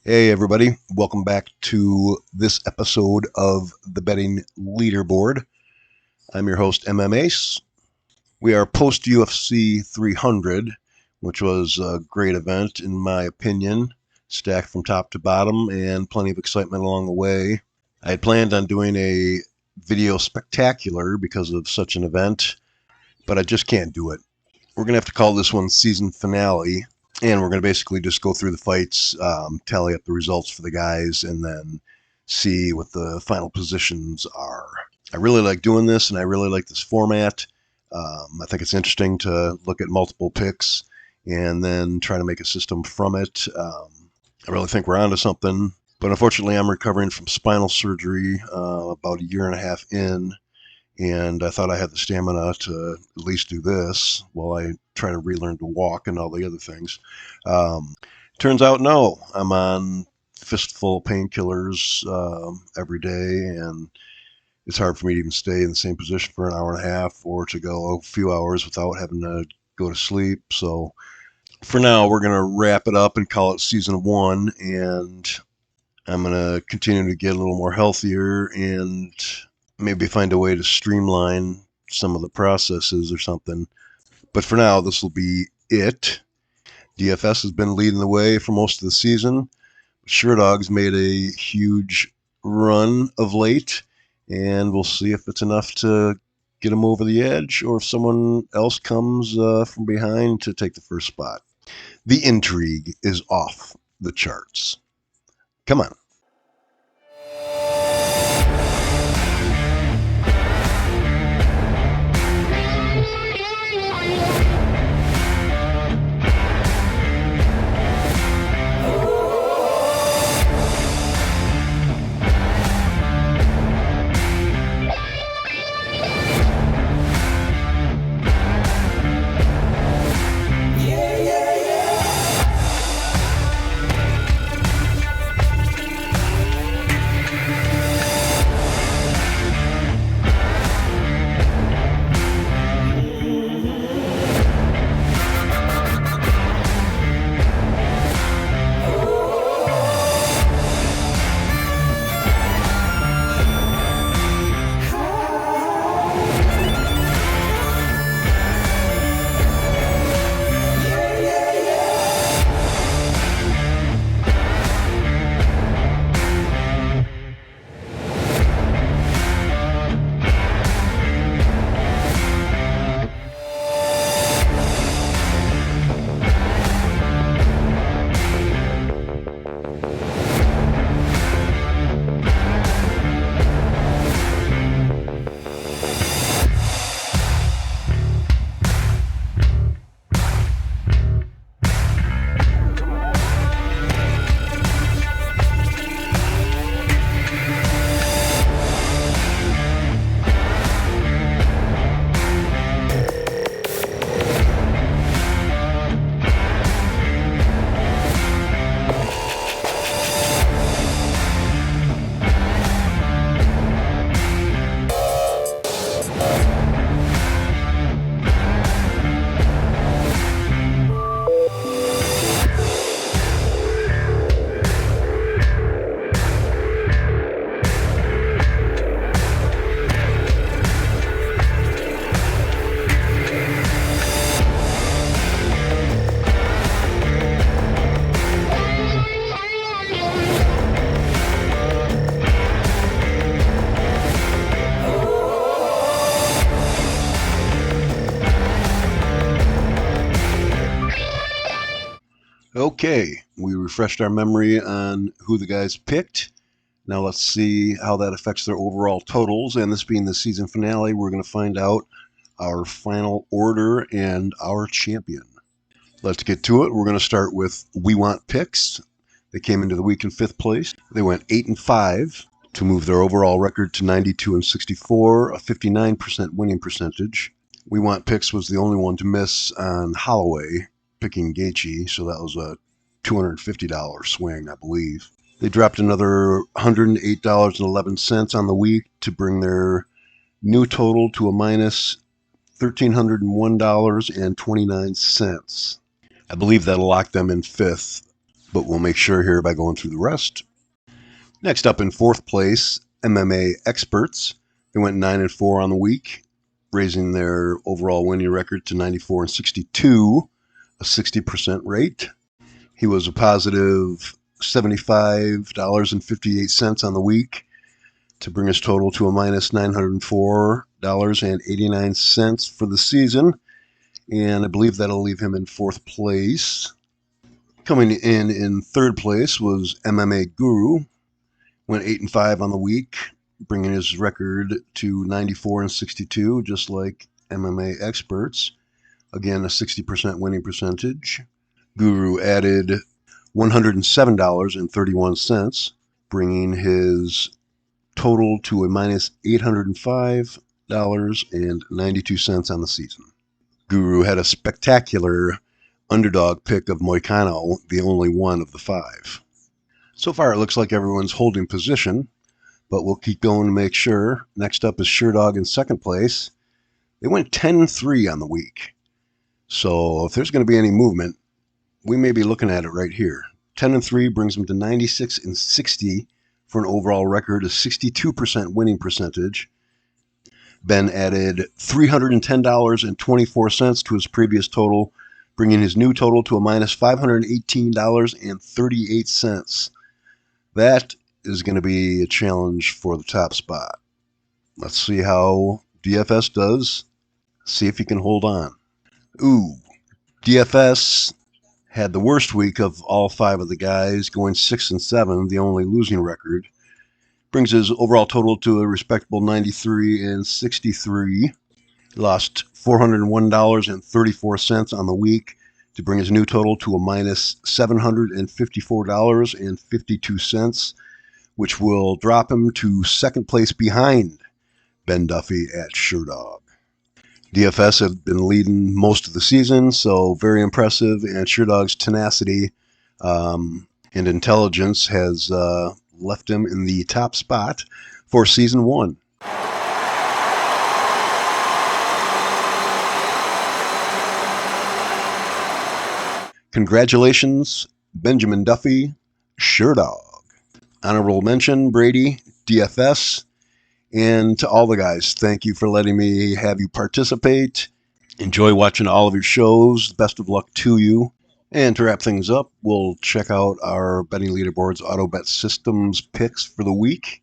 Hey everybody, welcome back to this episode of the Betting Leaderboard. I'm your host MMAce. We are post UFC 300, which was a great event in my opinion, stacked from top to bottom and plenty of excitement along the way. I had planned on doing a video spectacular because of such an event, but I just can't do it. We're going to have to call this one season finale. And we're going to basically just go through the fights, tally up the results for the guys, and then see what the final positions are. I really like doing this, and I really like this format. I think it's interesting to look at multiple picks and then try to make a system from it. I really think we're onto something. But unfortunately, I'm recovering from spinal surgery about a year and a half in. And I thought I had the stamina to at least do this while I try to relearn to walk and all the other things. Turns out, no. I'm on fistful of painkillers every day, and it's hard for me to even stay in the same position for an hour and a half or to go a few hours without having to go to sleep. So for now, we're going to wrap it up and call it season 1, and I'm going to continue to get a little more healthier and maybe find a way to streamline some of the processes or something. But for now, this will be it. DFS has been leading the way for most of the season. Sherdog's made a huge run of late, and we'll see if it's enough to get him over the edge or if someone else comes from behind to take the first spot. The intrigue is off the charts. Come on. Okay, we refreshed our memory on who the guys picked. Now let's see how that affects their overall totals. And this being the season finale, we're going to find out our final order and our champion. Let's get to it. We're going to start with We Want Picks. They came into the week in 5th place. They went 8-5 to move their overall record to 92-64, a 59% winning percentage. We Want Picks was the only one to miss on Holloway, picking Gaethje, so that was a $250 swing, I believe. They dropped another $108.11 on the week to bring their new total to a minus $1,301.29. I believe that'll lock them in fifth, but we'll make sure here by going through the rest. Next up in fourth place, MMA Experts. They went 9-4 on the week, raising their overall winning record to 94-62, a 60% rate. He was a positive $75.58 on the week to bring his total to a minus $904.89 for the season. And I believe that'll leave him in fourth place. Coming in third place was MMA-Guru. Went 8-5 on the week, bringing his record to 94-62, just like MMA Experts. Again, a 60% winning percentage. Guru added $107.31, bringing his total to a minus $805.92 on the season. Guru had a spectacular underdog pick of Moicano, the only one of the five. So far, it looks like everyone's holding position, but we'll keep going to make sure. Next up is Sherdog in second place. They went 10-3 on the week. So if there's going to be any movement, we may be looking at it right here. 10-3 brings them to 96-60 for an overall record of 62% winning percentage. Ben added $310.24 to his previous total, bringing his new total to a minus $518.38. That is going to be a challenge for the top spot. Let's see how DFS does. See if he can hold on. Ooh, DFS had the worst week of all five of the guys, going 6-7, the only losing record. Brings his overall total to a respectable 93-63. He lost $401.34 on the week to bring his new total to a minus $754.52, which will drop him to second place behind Ben Duffy at Sherdog. DFS have been leading most of the season, so very impressive, and Sherdog's tenacity and intelligence has left him in the top spot for season 1. Congratulations, Benjamin Duffy, Sherdog. Honorable mention, Brady, DFS, and to all the guys, thank you for letting me have you participate. Enjoy watching all of your shows. Best of luck to you. And to wrap things up, we'll check out our Betting Leaderboard's Auto Bet Systems picks for the week.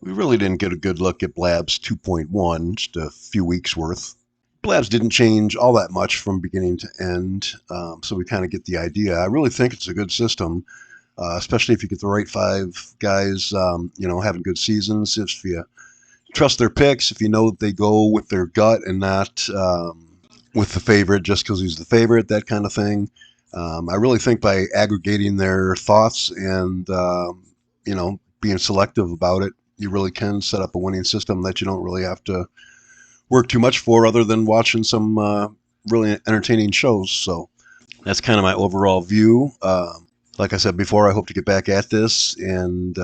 We really didn't get a good look at B.L.A.B.S 2.1, just a few weeks worth. B.L.A.B.S didn't change all that much from beginning to end, so we kind of get the idea. I really think it's a good system, especially if you get the right five guys, having good seasons. If you trust their picks, if you know that they go with their gut and not with the favorite just because he's the favorite, that kind of thing. I really think by aggregating their thoughts and, being selective about it, you really can set up a winning system that you don't really have to work too much for other than watching some really entertaining shows. So that's kind of my overall view. Like I said before, I hope to get back at this and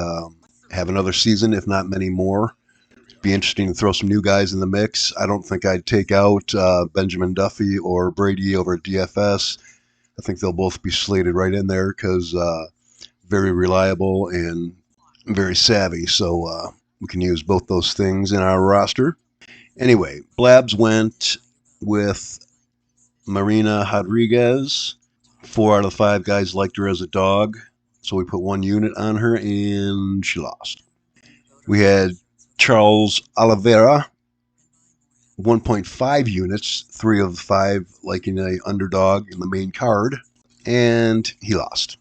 have another season, if not many more. Be interesting to throw some new guys in the mix. I don't think I'd take out Benjamin Duffy or Brady over at DFS. I think they'll both be slated right in there because very reliable and very savvy. So we can use both those things in our roster. Anyway, B.L.A.B.S went with Marina Rodriguez. 4 out of 5 guys liked her as a dog, so we put 1 unit on her, and she lost. We had Charles Oliveira, 1.5 units, 3 of 5 liking an underdog in the main card, and he lost.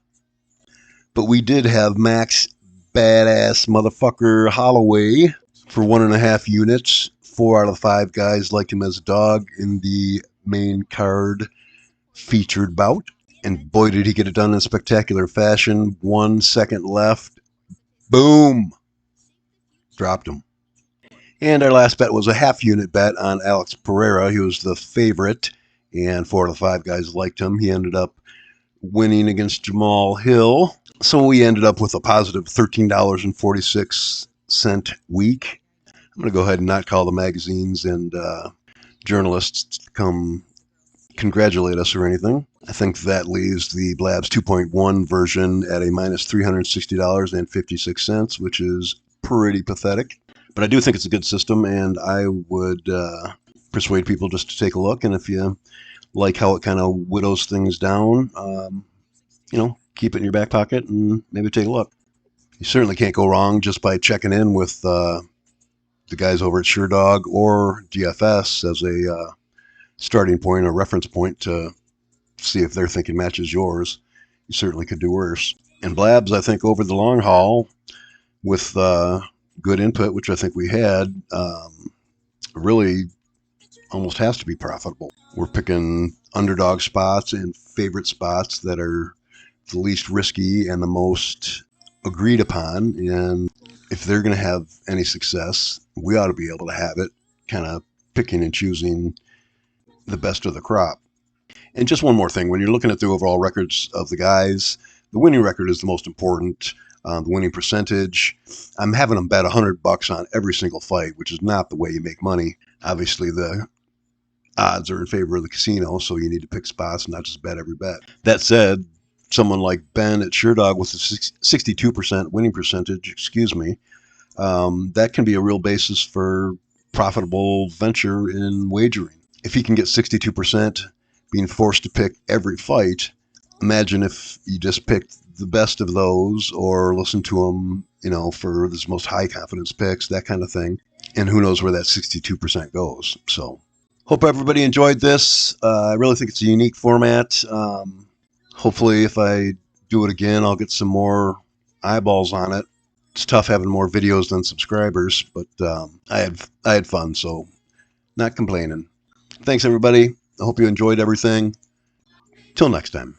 But we did have Max Badass Motherfucker Holloway for 1.5 units. 4 out of 5 guys liked him as a dog in the main card featured bout. And boy, did he get it done in spectacular fashion. 1 second left. Boom. Dropped him. And our last bet was a half unit bet on Alex Pereira. He was the favorite and 4 out of the 5 guys liked him. He ended up winning against Jamal Hill. So we ended up with a positive $13.46 week. I'm going to go ahead and not call the magazines and journalists to come congratulate us or anything. I think that leaves the B.L.A.B.S 2.1 version at a minus $360.56, which is pretty pathetic. But I do think it's a good system, and I would persuade people just to take a look. And if you like how it kind of whittles things down, keep it in your back pocket and maybe take a look. You certainly can't go wrong just by checking in with the guys over at SureDog or DFS as a starting point, a reference point to see if their thinking matches yours. You certainly could do worse. And B.L.A.B.S, I think, over the long haul, with good input, which I think we had, really almost has to be profitable. We're picking underdog spots and favorite spots that are the least risky and the most agreed upon. And if they're going to have any success, we ought to be able to have it, kind of picking and choosing the best of the crop. And just one more thing, when you're looking at the overall records of the guys, the winning record is the most important. The winning percentage, I'm having them bet $100 on every single fight, which is not the way you make money. Obviously, the odds are in favor of the casino, so you need to pick spots and not just bet every bet. That said, someone like Ben at SureDog with a 62% winning percentage, that can be a real basis for profitable venture in wagering. If he can get 62% being forced to pick every fight, imagine if you just picked the best of those or listen to them, for this most high confidence picks, that kind of thing. And who knows where that 62% goes. So hope everybody enjoyed this. I really think it's a unique format. Hopefully if I do it again, I'll get some more eyeballs on it. It's tough having more videos than subscribers, but I had fun, so not complaining. Thanks, everybody. I hope you enjoyed everything. Till next time.